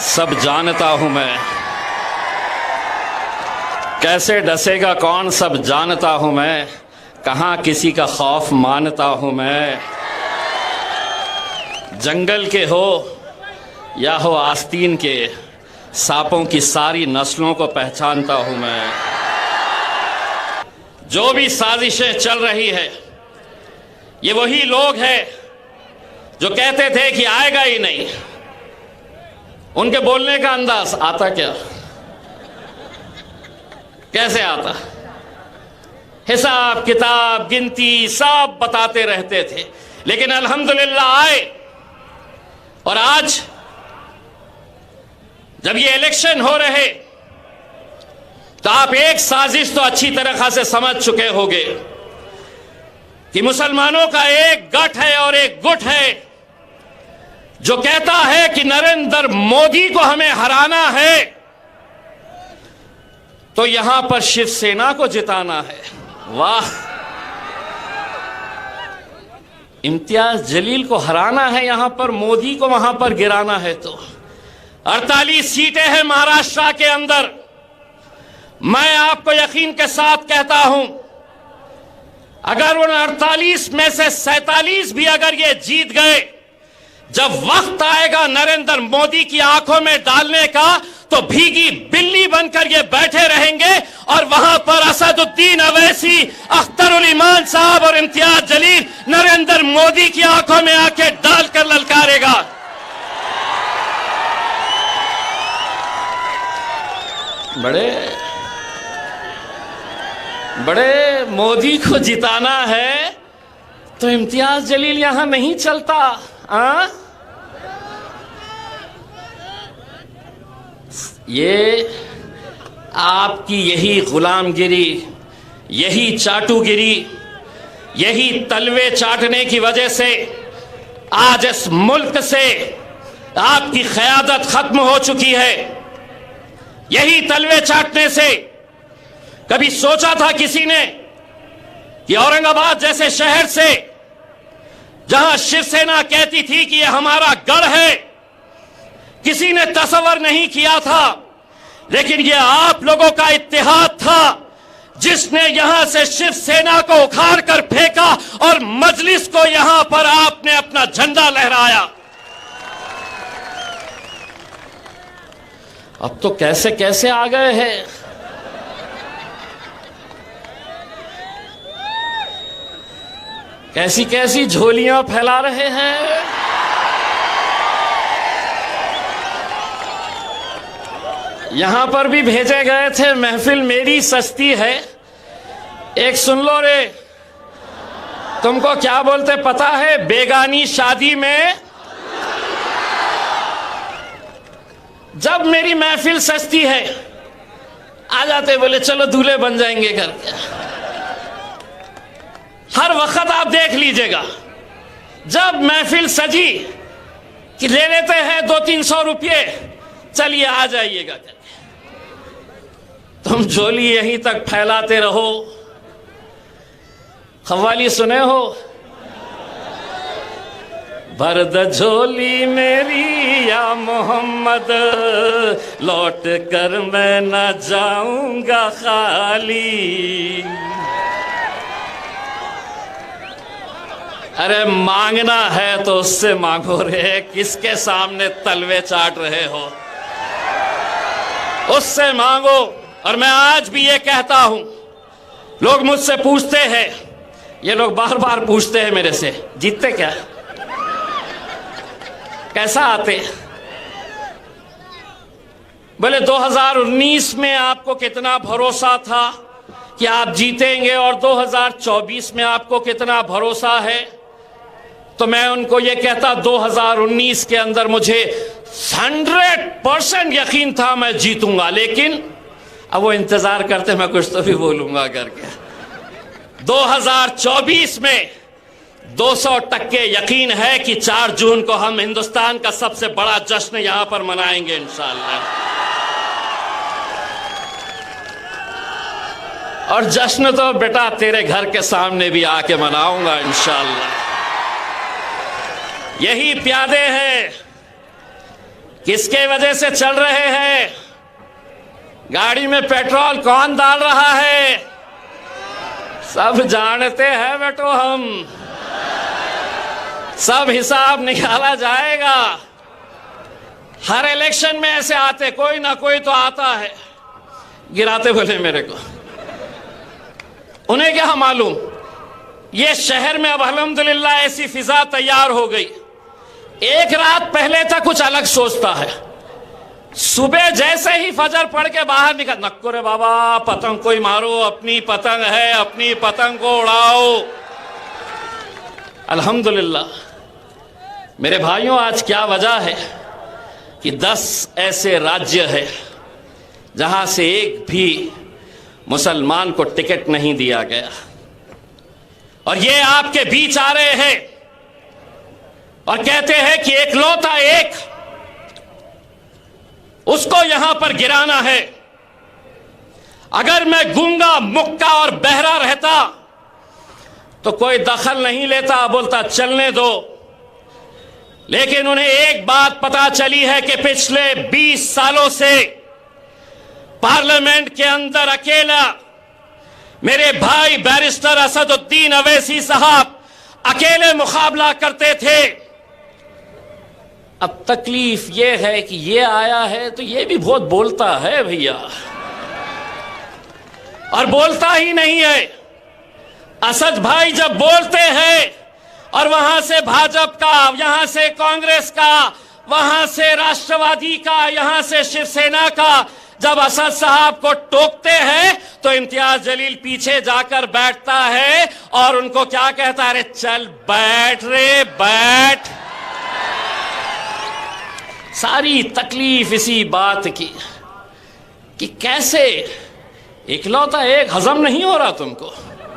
सब जानता हूं मैं, कैसे डसेगा कौन सब जानता हूं मैं, कहां किसी का खौफ मानता हूं मैं। जंगल के हो या हो आस्तीन के, सांपों की सारी नस्लों को पहचानता हूं मैं। जो भी साजिशें चल रही है, ये वही लोग हैं जो कहते थे कि आएगा ही नहीं। उनके बोलने का अंदाज आता क्या, कैसे आता, हिसाब किताब गिनती सब बताते रहते थे, लेकिन अल्हम्दुलिल्लाह आए। और आज जब ये इलेक्शन हो रहे तो आप एक साजिश तो अच्छी तरह से समझ चुके होंगे कि मुसलमानों का एक गठ है और एक गुट है जो कहता है कि नरेंद्र मोदी को हमें हराना है तो यहां पर शिवसेना को जिताना है। वाह, इम्तियाज जलील को हराना है यहां पर, मोदी को वहां पर गिराना है। तो 48 सीटें हैं महाराष्ट्र के अंदर। मैं आपको यकीन के साथ कहता हूं, अगर उन 48 में से 47 भी अगर ये जीत गए, जब वक्त आएगा नरेंद्र मोदी की आंखों में डालने का, तो भीगी बिल्ली बनकर ये बैठे रहेंगे और वहां पर असदुद्दीन अवैसी, अख्तरुल ईमान साहब और इम्तियाज जलील नरेंद्र मोदी की आंखों में आके डालकर ललकारेगा। बड़े मोदी को जिताना है तो इम्तियाज जलील यहां नहीं चलता। ये आपकी यही गुलामगिरी, यही चाटुगिरी, यही तलवे चाटने की वजह से आज इस मुल्क से आपकी क़यादत खत्म हो चुकी है। यही तलवे चाटने से कभी सोचा था किसी ने कि औरंगाबाद जैसे शहर से, जहां शिवसेना कहती थी कि यह हमारा गढ़ है, किसी ने तसव्वुर नहीं किया था, लेकिन यह आप लोगों का इत्तेहाद था जिसने यहां से शिवसेना को उखाड़ कर फेंका और मजलिस को यहां पर आपने अपना झंडा लहराया। अब तो कैसे कैसे आ गए हैं। कैसी कैसी झोलियां फैला रहे हैं। यहां पर भी भेजे गए थे, महफिल मेरी सस्ती है। एक सुन लो रे, तुमको क्या बोलते पता है, बेगानी शादी में जब मेरी महफिल सस्ती है आ जाते, बोले चलो दूल्हे बन जाएंगे करके। हर वक्त आप देख लीजिएगा, जब महफिल सजी कि ले लेते हैं 200-300 रुपये, चलिए आ जाइएगा। तुम झोली यहीं तक फैलाते रहो। खव्वाली सुने हो, भर द झोली मेरी या मोहम्मद, लौट कर मैं न जाऊंगा खाली। अरे मांगना है तो उससे मांगो रे, किसके सामने तलवे चाट रहे हो, उससे मांगो। और मैं आज भी ये कहता हूं, लोग मुझसे पूछते हैं, ये लोग बार बार पूछते हैं मेरे से, जीतते क्या, कैसा आते। बोले 2019 में आपको कितना भरोसा था कि आप जीतेंगे और 2024 में आपको कितना भरोसा है। तो मैं उनको ये कहता, 2019 के अंदर मुझे 100% यकीन था मैं जीतूंगा, लेकिन अब वो इंतजार करते मैं कुछ तो भी बोलूंगा करके। 2024 में 200% यकीन है कि 4 जून को हम हिंदुस्तान का सबसे बड़ा जश्न यहां पर मनाएंगे इंशाअल्लाह। और जश्न तो बेटा तेरे घर के सामने भी आके मनाऊंगा इंशाअल्लाह। यही प्यादे हैं कि किसके वजह से चल रहे हैं? गाड़ी में पेट्रोल कौन डाल रहा है? सब जानते हैं बेटो, हम सब हिसाब निकाला जाएगा। हर इलेक्शन में ऐसे आते, कोई ना कोई तो आता है। गिराते बोले मेरे को, उन्हें क्या मालूम, ये शहर में अब अल्हम्दुलिल्लाह ऐसी फिजा तैयार हो गई। एक रात पहले तक कुछ अलग सोचता है, सुबह जैसे ही फजर पढ़ के बाहर निकल, नक्को रे बाबा पतंग कोई मारो, अपनी पतंग है, अपनी पतंग को उड़ाओ। अल्हम्दुलिल्लाह मेरे भाइयों, आज क्या वजह है कि 10 ऐसे राज्य है जहां से एक भी मुसलमान को टिकट नहीं दिया गया, और ये आपके बीच आ रहे हैं और कहते हैं कि एकलौता एक, उसको यहां पर गिराना है। अगर मैं गूंगा, मुक्का और बहरा रहता तो कोई दखल नहीं लेता, बोलता चलने दो। लेकिन उन्हें एक बात पता चली है कि पिछले 20 सालों से पार्लियामेंट के अंदर अकेला मेरे भाई बैरिस्टर असदुद्दीन अवैसी साहब अकेले मुकाबला करते थे। अब तकलीफ यह है कि ये आया है तो ये भी बहुत बोलता है भैया, और बोलता ही नहीं है। असद भाई जब बोलते हैं और वहां से भाजपा का, यहां से कांग्रेस का, वहां से राष्ट्रवादी का, यहां से शिवसेना का, जब असद साहब को टोकते हैं तो इम्तियाज जलील पीछे जाकर बैठता है और उनको क्या कहता है, अरे चल बैठ रे बैठ। सारी तकलीफ इसी बात की कि कैसे इकलौता एक हजम नहीं हो रहा तुमको।